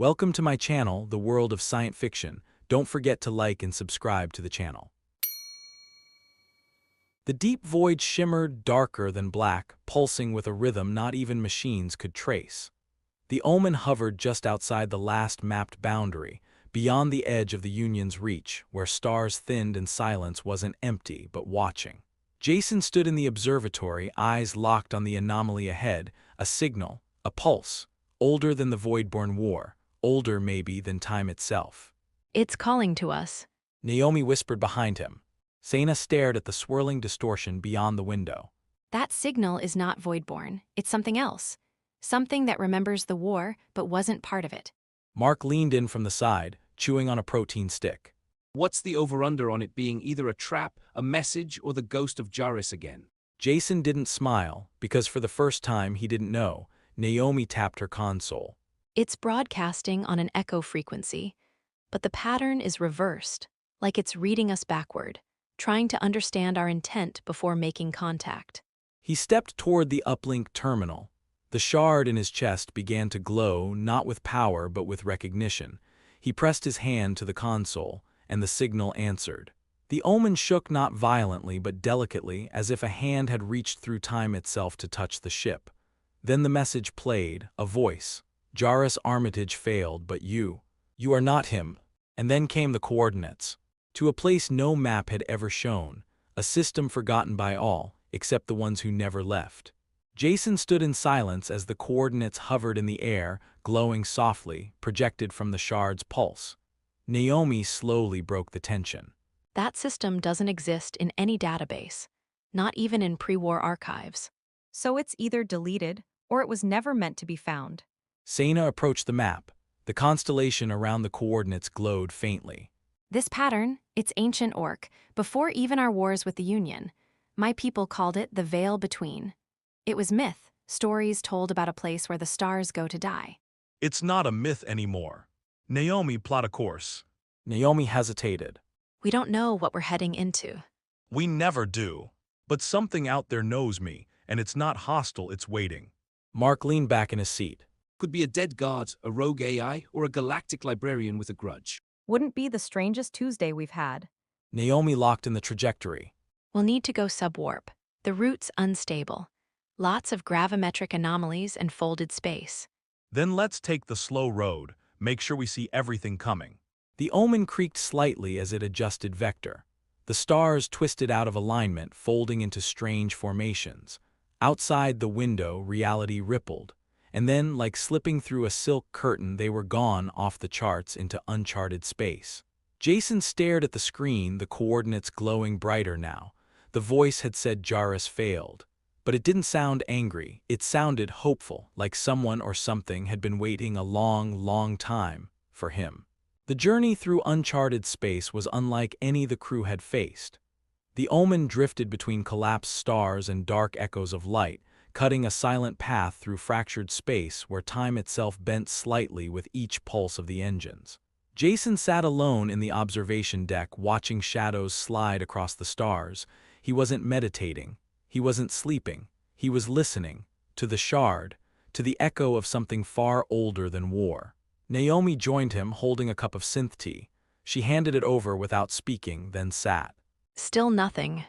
Welcome to my channel, The World of Science Fiction. Don't forget to like and subscribe to the channel. The deep void shimmered darker than black, pulsing with a rhythm not even machines could trace. The omen hovered just outside the last mapped boundary, beyond the edge of the Union's reach, where stars thinned and silence wasn't empty but watching. Jason stood in the observatory, eyes locked on the anomaly ahead, a signal, a pulse, older than the Voidborn War, older maybe than time itself. It's calling to us. Naomi whispered behind him. Seyna stared at the swirling distortion beyond the window. That signal is not Voidborn. It's something else. Something that remembers the war but wasn't part of it. Mark leaned in from the side, chewing on a protein stick. What's the over-under on it being either a trap, a message, or the ghost of Jarvis again? Jason didn't smile, because for the first time he didn't know. Naomi tapped her console. It's broadcasting on an echo frequency, but the pattern is reversed, like it's reading us backward, trying to understand our intent before making contact. He stepped toward the uplink terminal. The shard in his chest began to glow, not with power but with recognition. He pressed his hand to the console, and the signal answered. The omen shook not violently but delicately, as if a hand had reached through time itself to touch the ship. Then the message played, a voice. Jarvis Armitage failed, but you are not him. And then came the coordinates. To a place no map had ever shown, a system forgotten by all, except the ones who never left. Jason stood in silence as the coordinates hovered in the air, glowing softly, projected from the shard's pulse. Naomi slowly broke the tension. That system doesn't exist in any database, not even in pre-war archives. So it's either deleted, or it was never meant to be found. Seyna approached the map. The constellation around the coordinates glowed faintly. This pattern, it's ancient Orc, before even our wars with the Union. My people called it the Veil Between. It was myth, stories told about a place where the stars go to die. It's not a myth anymore. Naomi, plot a course. Naomi hesitated. We don't know what we're heading into. We never do. But something out there knows me, and it's not hostile, it's waiting. Mark leaned back in his seat. Could be a dead guard, a rogue AI, or a galactic librarian with a grudge. Wouldn't be the strangest Tuesday we've had. Naomi locked in the trajectory. We'll need to go subwarp. The route's unstable. Lots of gravimetric anomalies and folded space. Then let's take the slow road, make sure we see everything coming. The omen creaked slightly as it adjusted vector. The stars twisted out of alignment, folding into strange formations. Outside the window, reality rippled. And then, like slipping through a silk curtain, they were gone off the charts into uncharted space. Jason stared at the screen, the coordinates glowing brighter now. The voice had said Jarvis failed. But it didn't sound angry. It sounded hopeful, like someone or something had been waiting a long, long time for him. The journey through uncharted space was unlike any the crew had faced. The omen drifted between collapsed stars and dark echoes of light, cutting a silent path through fractured space where time itself bent slightly with each pulse of the engines. Jason sat alone in the observation deck, watching shadows slide across the stars. He wasn't meditating. He wasn't sleeping. He was listening, to the shard, to the echo of something far older than war. Naomi joined him, holding a cup of synth tea. She handed it over without speaking, then sat. Still nothing.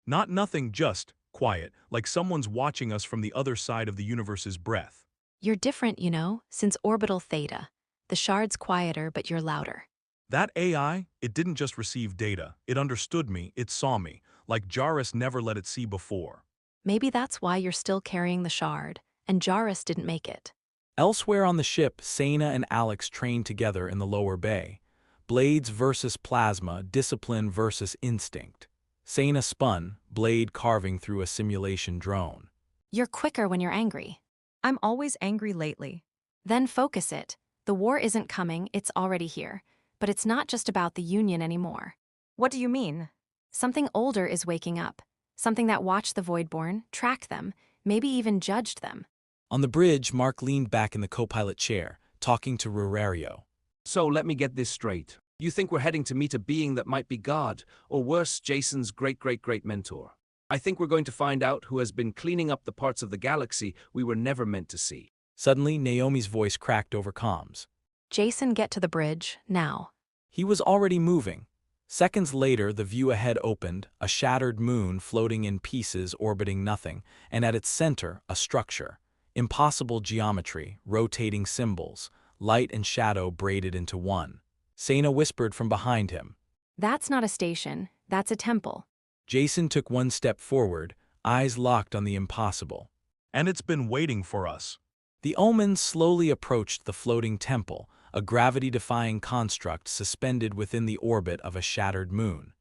Not nothing, just quiet, like someone's watching us from the other side of the universe's breath. You're different, you know, since orbital theta. The shard's quieter, but you're louder. That AI, it didn't just receive data, it understood me, it saw me, like Jarvis never let it see before. Maybe that's why you're still carrying the shard, and Jarvis didn't make it. Elsewhere on the ship, Seyna and Alex trained together in the lower bay. Blades versus plasma, discipline versus instinct. Seyna spun, blade carving through a simulation drone. You're quicker when you're angry. I'm always angry lately. Then focus it. The war isn't coming, it's already here. But it's not just about the Union anymore. What do you mean? Something older is waking up. Something that watched the Voidborn, tracked them, maybe even judged them. On the bridge, Mark leaned back in the co-pilot chair, talking to Rurario. So let me get this straight. You think we're heading to meet a being that might be God, or worse, Jason's great-great-great mentor. I think we're going to find out who has been cleaning up the parts of the galaxy we were never meant to see. Suddenly, Naomi's voice cracked over comms. Jason, get to the bridge, now. He was already moving. Seconds later, the view ahead opened, a shattered moon floating in pieces orbiting nothing, and at its center, a structure. Impossible geometry, rotating symbols, light and shadow braided into one. Seyna whispered from behind him. That's not a station, that's a temple. Jason took one step forward, eyes locked on the impossible. And it's been waiting for us. The omens slowly approached the floating temple, a gravity-defying construct suspended within the orbit of a shattered moon.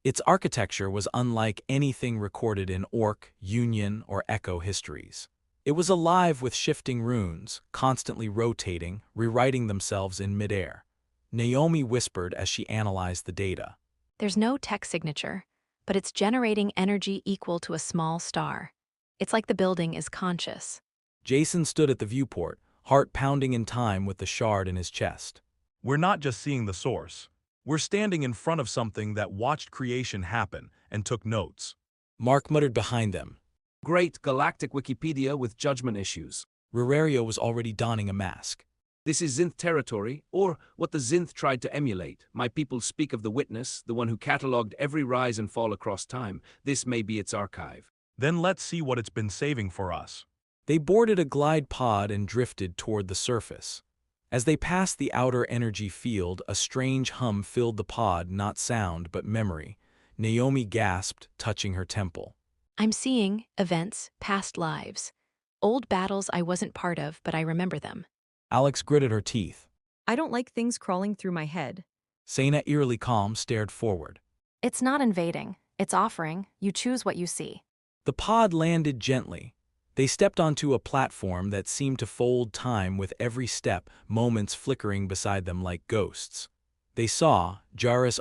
Its architecture was unlike anything recorded in Orc, Union, or Echo histories. It was alive with shifting runes, constantly rotating, rewriting themselves in midair. Naomi whispered as she analyzed the data. There's no tech signature, but it's generating energy equal to a small star. It's like the building is conscious. Jason stood at the viewport, heart pounding in time with the shard in his chest. We're not just seeing the source. We're standing in front of something that watched creation happen and took notes. Mark muttered behind them. Great galactic Wikipedia with judgment issues. Riario was already donning a mask. This is Zinth territory, or what the Zinth tried to emulate. My people speak of the Witness, the one who catalogued every rise and fall across time. This may be its archive. Then let's see what it's been saving for us. They boarded a glide pod and drifted toward the surface. As they passed the outer energy field, a strange hum filled the pod, not sound but memory. Naomi gasped, touching her temple. I'm seeing events, past lives. Old battles I wasn't part of, but I remember them. Alex gritted her teeth. I don't like things crawling through my head. Seyna, eerily calm, stared forward. It's not invading, it's offering. You choose what you see. The pod landed gently. They stepped onto a platform that seemed to fold time with every step, moments flickering beside them like ghosts. They saw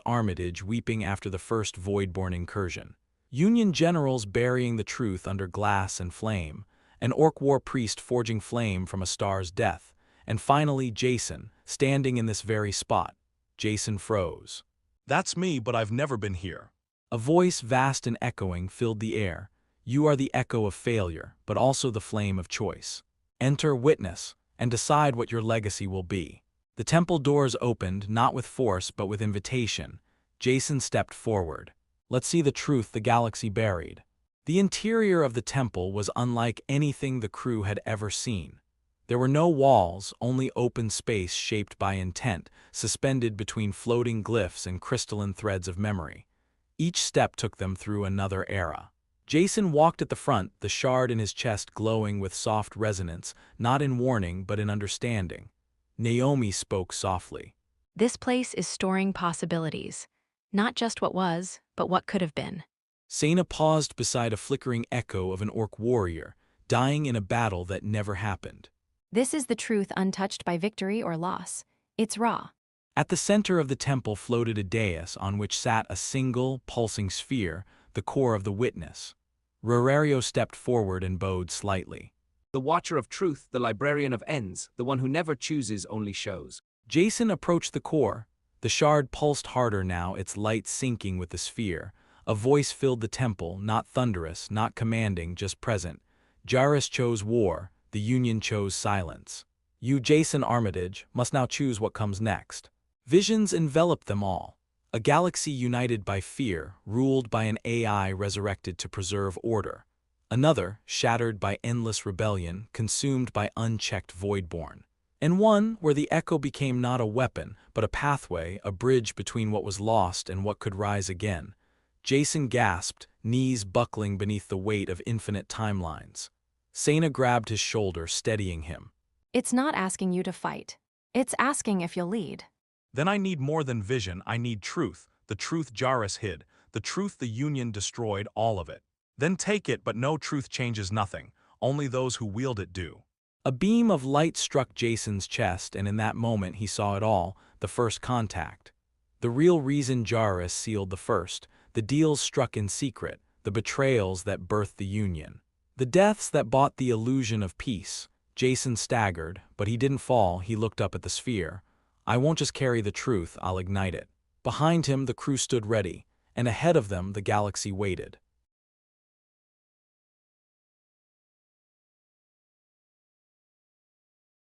Armitage weeping after the first Voidborn incursion, Union generals burying the truth under glass and flame, an Orc war priest forging flame from a star's death, and finally Jason, standing in this very spot. Jason froze. That's me, but I've never been here. A voice vast and echoing filled the air. You are the echo of failure, but also the flame of choice. Enter, witness, and decide what your legacy will be. The temple doors opened, not with force but with invitation. Jason stepped forward. Let's see the truth the galaxy buried. The interior of the temple was unlike anything the crew had ever seen. There were no walls, only open space shaped by intent, suspended between floating glyphs and crystalline threads of memory. Each step took them through another era. Jason walked at the front, the shard in his chest glowing with soft resonance, not in warning but in understanding. Naomi spoke softly. This place is storing possibilities. Not just what was, but what could have been. Seyna paused beside a flickering echo of an Orc warrior, dying in a battle that never happened. This is the truth untouched by victory or loss. It's raw. At the center of the temple floated a dais on which sat a single, pulsing sphere, the core of the Witness. Riario stepped forward and bowed slightly. The Watcher of Truth, the Librarian of Ends, the one who never chooses, only shows. Jason approached the core. The shard pulsed harder now, its light syncing with the sphere. A voice filled the temple, not thunderous, not commanding, just present. Jairus chose war, the Union chose silence. You, Jason Armitage, must now choose what comes next. Visions enveloped them all. A galaxy united by fear, ruled by an AI resurrected to preserve order. Another, shattered by endless rebellion, consumed by unchecked Voidborn. And one where the echo became not a weapon, but a pathway, a bridge between what was lost and what could rise again. Jason gasped, knees buckling beneath the weight of infinite timelines. Seyna grabbed his shoulder, steadying him. It's not asking you to fight. It's asking if you'll lead. Then I need more than vision, I need truth, the truth Jairus hid, the truth the Union destroyed, all of it. Then take it, but no, truth changes nothing, only those who wield it do. A beam of light struck Jason's chest, and in that moment he saw it all, the first contact. The real reason Jairus sealed the first, the deals struck in secret, the betrayals that birthed the Union. The deaths that bought the illusion of peace. Jason staggered, but he didn't fall, he looked up at the sphere. I won't just carry the truth, I'll ignite it. Behind him, the crew stood ready, and ahead of them, the galaxy waited.